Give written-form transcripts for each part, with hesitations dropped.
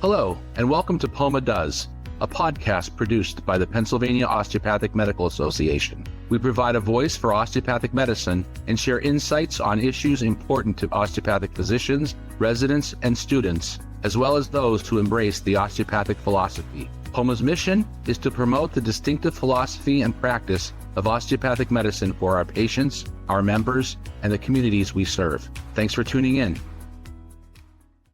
Hello, and welcome to POMA Does, a podcast produced by the Pennsylvania Osteopathic Medical Association. We provide a voice for osteopathic medicine and share insights on issues important to osteopathic physicians, residents, and students, as well as those who embrace the osteopathic philosophy. POMA's mission is to promote the distinctive philosophy and practice of osteopathic medicine for our patients, our members, and the communities we serve. Thanks for tuning in.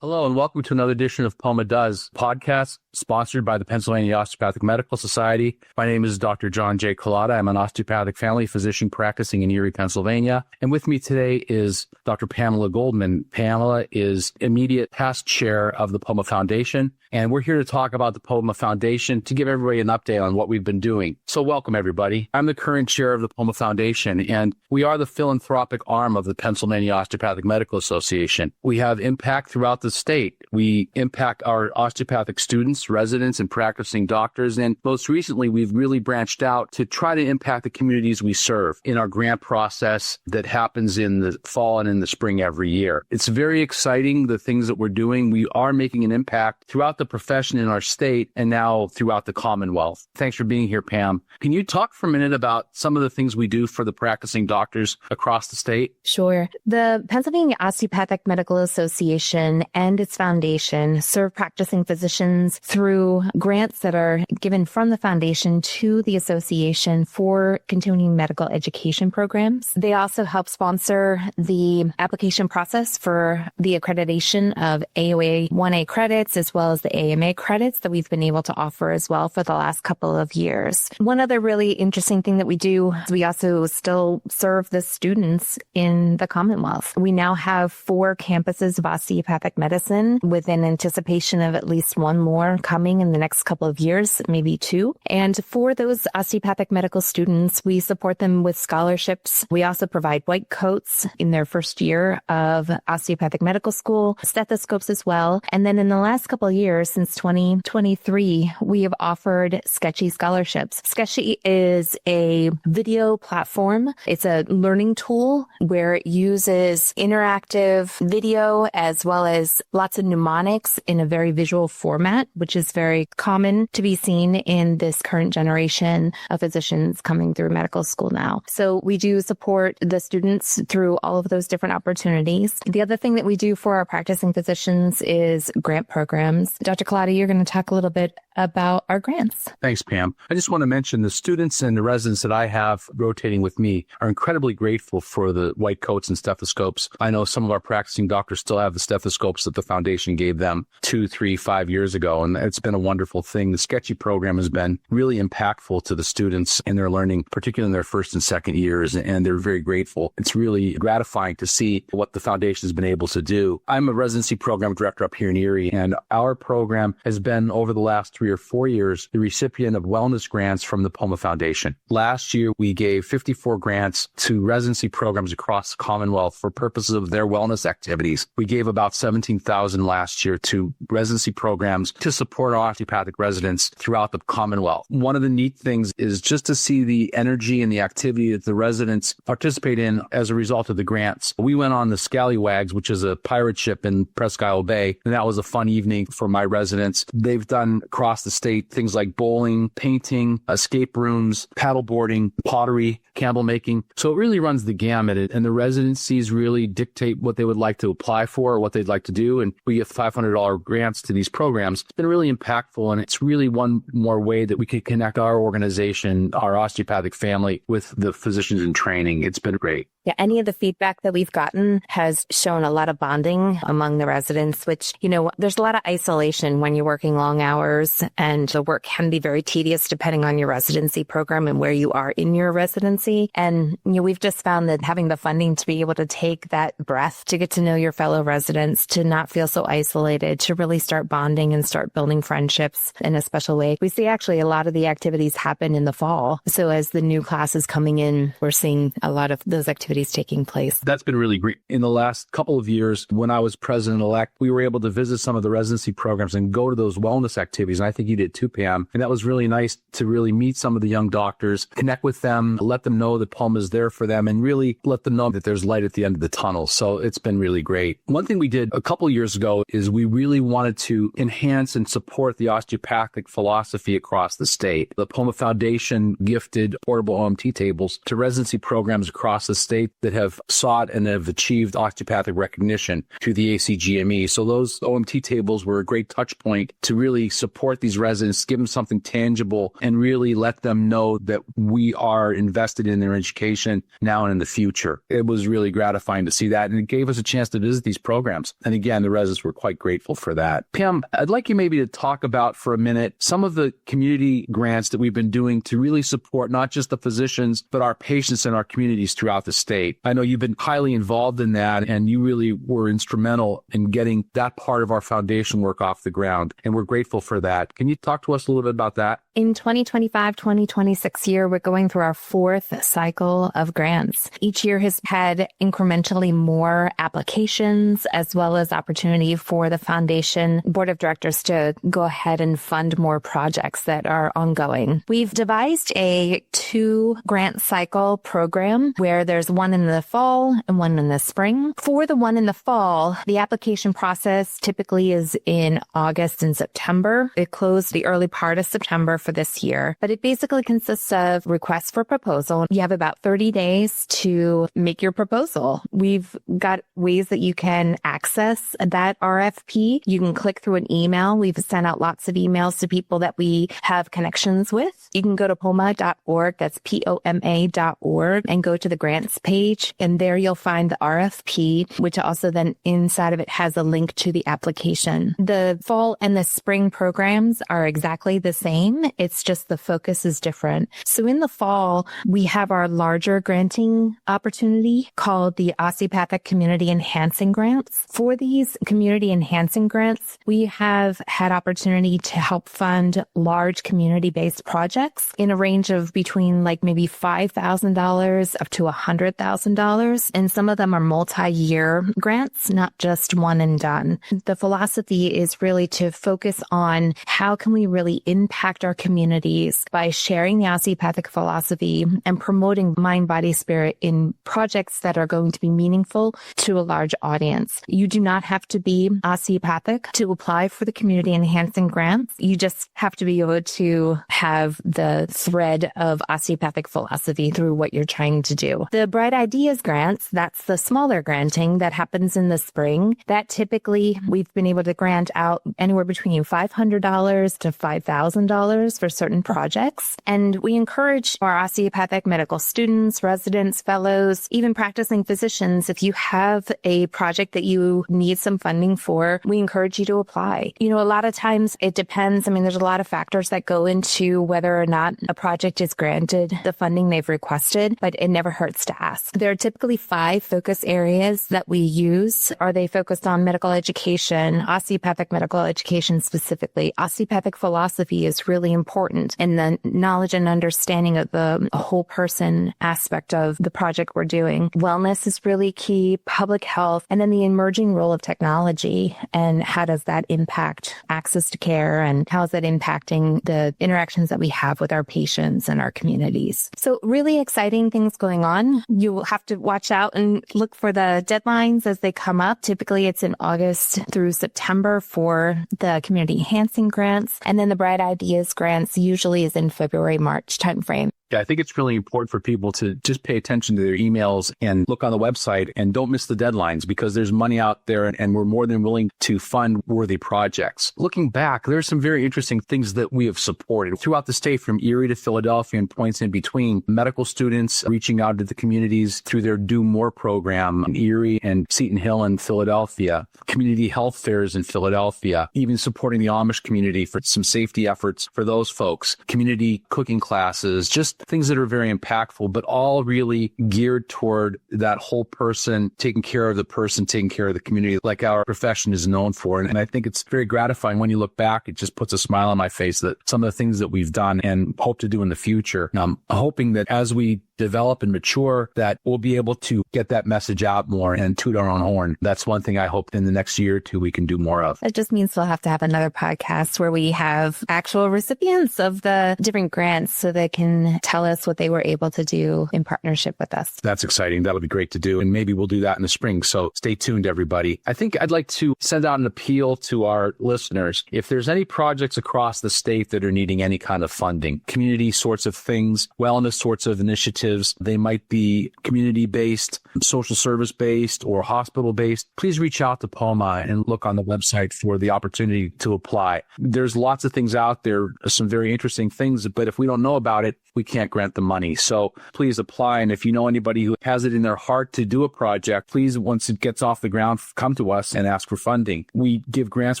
Hello, and welcome to another edition of POMA Does podcast, sponsored by the Pennsylvania Osteopathic Medical Society. My name is Dr. John J. Kalata. I'm an osteopathic family physician practicing in Erie, Pennsylvania. And with me today is Dr. Pamela Goldman. Pamela is immediate past chair of the POMA Foundation. And we're here to talk about the POMA Foundation to give everybody an update on what we've been doing. So welcome, everybody. I'm the current chair of the POMA Foundation, and we are the philanthropic arm of the Pennsylvania Osteopathic Medical Association. We have impact throughout the state. We impact our osteopathic students, residents, and practicing doctors. And most recently, we've really branched out to try to impact the communities we serve in our grant process that happens in the fall and in the spring every year. It's very exciting, the things that we're doing. We are making an impact throughout the profession in our state and now throughout the Commonwealth. Thanks for being here, Pam. Can you talk for a minute about some of the things we do for the practicing doctors across the state? Sure. The Pennsylvania Osteopathic Medical Association and its foundation serve practicing physicians through grants that are given from the foundation to the association for continuing medical education programs. They also help sponsor the application process for the accreditation of AOA 1A credits, as well as the AMA credits that we've been able to offer as well for the last couple of years. One other really interesting thing that we do is we also still serve the students in the Commonwealth. We now have 4 campuses of osteopathic medicine with an anticipation of at least one more coming in the next couple of years, maybe 2. And for those osteopathic medical students, we support them with scholarships. We also provide white coats in their first year of osteopathic medical school, stethoscopes as well. And then in the last couple of years, since 2023, we have offered Sketchy scholarships. Sketchy is a video platform. It's a learning tool where it uses interactive video as well as lots of mnemonics in a very visual format, which is very common to be seen in this current generation of physicians coming through medical school now. So we do support the students through all of those different opportunities. The other thing that we do for our practicing physicians is grant programs. Dr. Kalata, you're going to talk a little bit about our grants. Thanks, Pam. I just want to mention the students and the residents that I have rotating with me are incredibly grateful for the white coats and stethoscopes. I know some of our practicing doctors still have the stethoscopes that the foundation gave them 2, 3, 5 years ago, and it's been a wonderful thing. The Sketchy program has been really impactful to the students in their learning, particularly in their first and second years, and they're very grateful. It's really gratifying to see what the foundation has been able to do. I'm a residency program director up here in Erie, and our program has been, over the last 3 or 4 years, the recipient of wellness grants from the POMA Foundation. Last year, we gave 54 grants to residency programs across the Commonwealth for purposes of their wellness activities. We gave about 17,000 last year to residency programs to support our osteopathic residents throughout the Commonwealth. One of the neat things is just to see the energy and the activity that the residents participate in as a result of the grants. We went on the Scallywags, which is a pirate ship in Presque Isle Bay, and that was a fun evening for my residents. They've done across the state things like bowling, painting, escape rooms, paddleboarding, pottery, candle making. So it really runs the gamut, and the residencies really dictate what they would like to apply for or what they'd like to do. And we give $500 grants to these programs. It's been really impactful, and it's really one more way that we can connect our organization, our osteopathic family, with the physicians in training. It's been great. Yeah, any of the feedback that we've gotten has shown a lot of bonding among the residents, which, there's a lot of isolation when you're working long hours, and the work can be very tedious depending on your residency program and where you are in your residency. And, we've just found that having the funding to be able to take that breath, to get to know your fellow residents, to not feel so isolated, to really start bonding and start building friendships in a special way. We see actually a lot of the activities happen in the fall. So as the new class is coming in, we're seeing a lot of those activities activities taking place. That's been really great. In the last couple of years, when I was president-elect, we were able to visit some of the residency programs and go to those wellness activities. And I think you did too, Pam. And that was really nice to really meet some of the young doctors, connect with them, let them know that POMA is there for them, and really let them know that there's light at the end of the tunnel. So it's been really great. One thing we did a couple of years ago is we really wanted to enhance and support the osteopathic philosophy across the state. The POMA Foundation gifted portable OMT tables to residency programs across the state that have sought and have achieved osteopathic recognition through the ACGME. So those OMT tables were a great touch point to really support these residents, give them something tangible, and really let them know that we are invested in their education now and in the future. It was really gratifying to see that, and it gave us a chance to visit these programs. And again, the residents were quite grateful for that. Pam, I'd like you maybe to talk about for a minute some of the community grants that we've been doing to really support not just the physicians, but our patients and our communities throughout the state. I know you've been highly involved in that, and you really were instrumental in getting that part of our foundation work off the ground, and we're grateful for that. Can you talk to us a little bit about that? In 2025-2026 year, we're going through our fourth cycle of grants. Each year has had incrementally more applications, as well as opportunity for the foundation board of directors to go ahead and fund more projects that are ongoing. We've devised a 2-grant cycle program where there's one in the fall and one in the spring. For the one in the fall, the application process typically is in August and September. It closed the early part of September for this year, but it basically consists of requests for proposal. You have about 30 days to make your proposal. We've got ways that you can access that RFP. You can click through an email. We've sent out lots of emails to people that we have connections with. You can go to POMA.org, that's POMA.org, and go to the grants page, and there you'll find the RFP, which also then inside of it has a link to the application. The fall and the spring programs are exactly the same. It's just the focus is different. So in the fall, we have our larger granting opportunity called the Osteopathic Community Enhancing Grants. For these community enhancing grants, we have had opportunity to help fund large community-based projects in a range of between like maybe $5,000 up to $100,000. And some of them are multi-year grants, not just one and done. The philosophy is really to focus on how can we really impact our communities by sharing the osteopathic philosophy and promoting mind, body, spirit in projects that are going to be meaningful to a large audience. You do not have to be osteopathic to apply for the community enhancing grants. You just have to be able to have the thread of osteopathic philosophy through what you're trying to do. The Bright Ideas grants, that's the smaller granting that happens in the spring. That typically we've been able to grant out anywhere between $500 to $5,000 for certain projects. And we encourage our osteopathic medical students, residents, fellows, even practicing physicians, if you have a project that you need some funding for, we encourage you to apply. You know, a lot of times it depends. I mean, there's a lot of factors that go into whether or not a project is granted the funding they've requested, but it never hurts to ask. There are typically 5 focus areas that we use. Are they focused on medical education, osteopathic medical education specifically? Osteopathic philosophy is really important, and the knowledge and understanding of the whole person aspect of the project we're doing. Wellness is really key, public health, and then the emerging role of technology and how does that impact access to care and how is that impacting the interactions that we have with our patients and our communities. So really exciting things going on. You will have to watch out and look for the deadlines as they come up. Typically it's in August through September for the community enhancing grants, and then the Bright Ideas grants usually is in February, March timeframe. Yeah, I think it's really important for people to just pay attention to their emails and look on the website and don't miss the deadlines, because there's money out there and we're more than willing to fund worthy projects. Looking back, there's some very interesting things that we have supported throughout the state, from Erie to Philadelphia and points in between. Medical students reaching out to the communities through their Do More program in Erie and Seton Hill in Philadelphia, community health fairs in Philadelphia, even supporting the Amish community for some safety efforts for those folks, community cooking classes, just things that are very impactful, but all really geared toward that whole person, taking care of the person, taking care of the community, like our profession is known for. And I think it's very gratifying when you look back. It just puts a smile on my face that some of the things that we've done and hope to do in the future. I'm hoping that as we develop and mature that we'll be able to get that message out more and toot our own horn. That's one thing I hope in the next year or two we can do more of. It just means we'll have to have another podcast where we have actual recipients of the different grants so they can tell us what they were able to do in partnership with us. That's exciting. That'll be great to do. And maybe we'll do that in the spring. So stay tuned, everybody. I think I'd like to send out an appeal to our listeners. If there's any projects across the state that are needing any kind of funding, community sorts of things, wellness sorts of initiatives, they might be community-based, social service-based, or hospital-based, please reach out to POMA and look on the website for the opportunity to apply. There's lots of things out there, some very interesting things, but if we don't know about it, we can't grant the money. So please apply. And if you know anybody who has it in their heart to do a project, please, once it gets off the ground, come to us and ask for funding. We give grants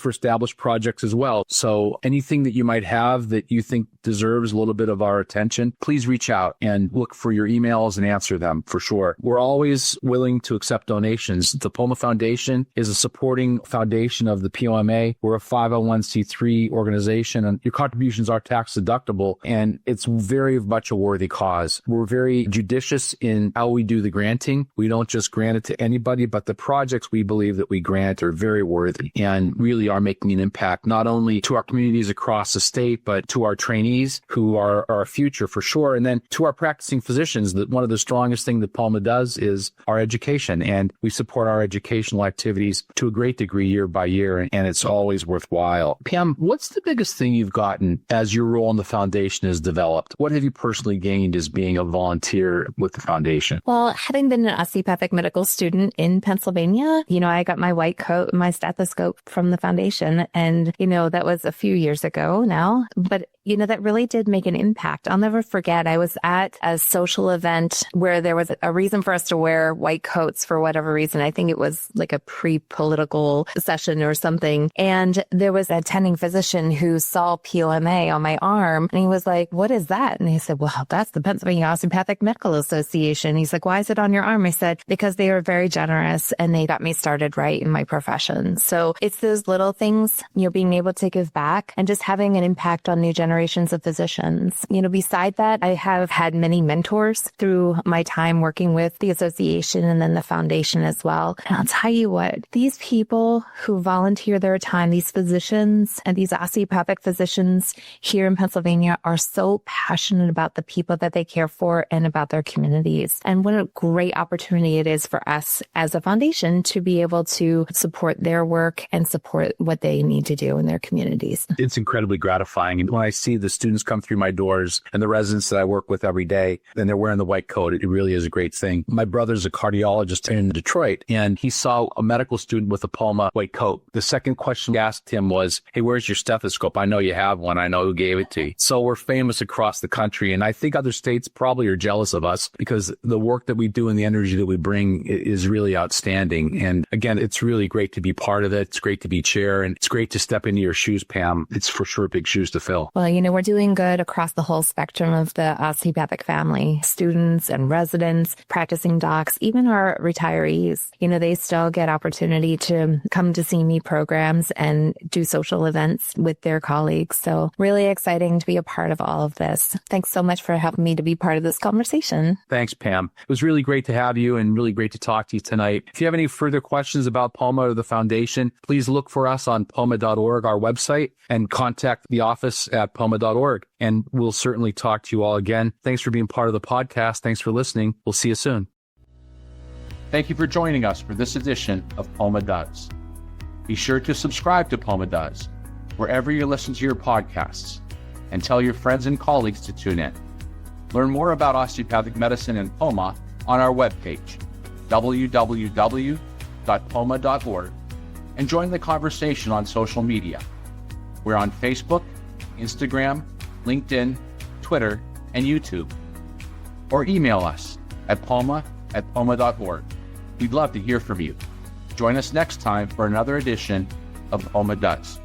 for established projects as well. So anything that you might have that you think deserves a little bit of our attention, please reach out and look for your emails and answer them for sure. We're always willing to accept donations. The POMA Foundation is a supporting foundation of the POMA. We're a 501c3 organization, and your contributions are tax deductible, and it's very much a worthy cause. We're very judicious in how we do the granting. We don't just grant it to anybody, but the projects we believe that we grant are very worthy and really are making an impact, not only to our communities across the state, but to our trainees who are our future for sure. And then to our practicing physicians, that one of the strongest things that POMA does is our education. And we support our educational activities to a great degree year by year. And it's always worthwhile. Pam, what's the biggest thing you've gotten as your role in the foundation has developed? What have you personally gained as being a volunteer with the foundation? Well, having been an osteopathic medical student in Pennsylvania, I got my white coat and my stethoscope from the foundation. And, that was a few years ago now, but that really did make an impact. I'll never forget, I was at a social event where there was a reason for us to wear white coats for whatever reason. I think it was like a pre-political session or something. And there was an attending physician who saw POMA on my arm, and he was like, "What is that?" And he said, "Well, that's the Pennsylvania Osteopathic Medical Association." He's like, "Why is it on your arm?" I said, "Because they are very generous and they got me started right in my profession." So it's those little things, being able to give back and just having an impact on new generations of physicians. Beside that, I have had many mentors through my time working with the association and then the foundation as well. And I'll tell you what, these people who volunteer their time, these physicians and these osteopathic physicians here in Pennsylvania are so passionate about the people that they care for and about their communities. And what a great opportunity it is for us as a foundation to be able to support their work and support what they need to do in their communities. It's incredibly gratifying. And when I see the students come through my doors and the residents that I work with every day, and they're wearing the white coat, it really is a great thing. My brother's a cardiologist in Detroit, and he saw a medical student with a POMA white coat. The second question we asked him was, "Hey, where's your stethoscope? I know you have one. I know who gave it to you." So we're famous across the country, and I think other states probably are jealous of us because the work that we do and the energy that we bring is really outstanding. And again, it's really great to be part of it. It's great to be chair, and it's great to step into your shoes, Pam. It's for sure big shoes to fill. Well, we're doing good across the whole spectrum of the osteopathic family, students and residents, practicing docs, even our retirees. They still get opportunity to come to see me programs and do social events with their colleagues. So really exciting to be a part of all of this. Thanks so much for helping me to be part of this conversation. Thanks, Pam. It was really great to have you and really great to talk to you tonight. If you have any further questions about POMA or the foundation, please look for us on POMA.org, our website, and contact the office at POMA.org. And we'll certainly talk to you all again. Thanks for being part of the podcast. Thanks for listening. We'll see you soon. Thank you for joining us for this edition of POMA Does. Be sure to subscribe to POMA Does wherever you listen to your podcasts, and tell your friends and colleagues to tune in. Learn more about osteopathic medicine and POMA on our webpage, www.poma.org, and join the conversation on social media. We're on Facebook, Instagram, LinkedIn, Twitter, and YouTube. Or email us at poma@poma.org. We'd love to hear from you. Join us next time for another edition of POMA Does.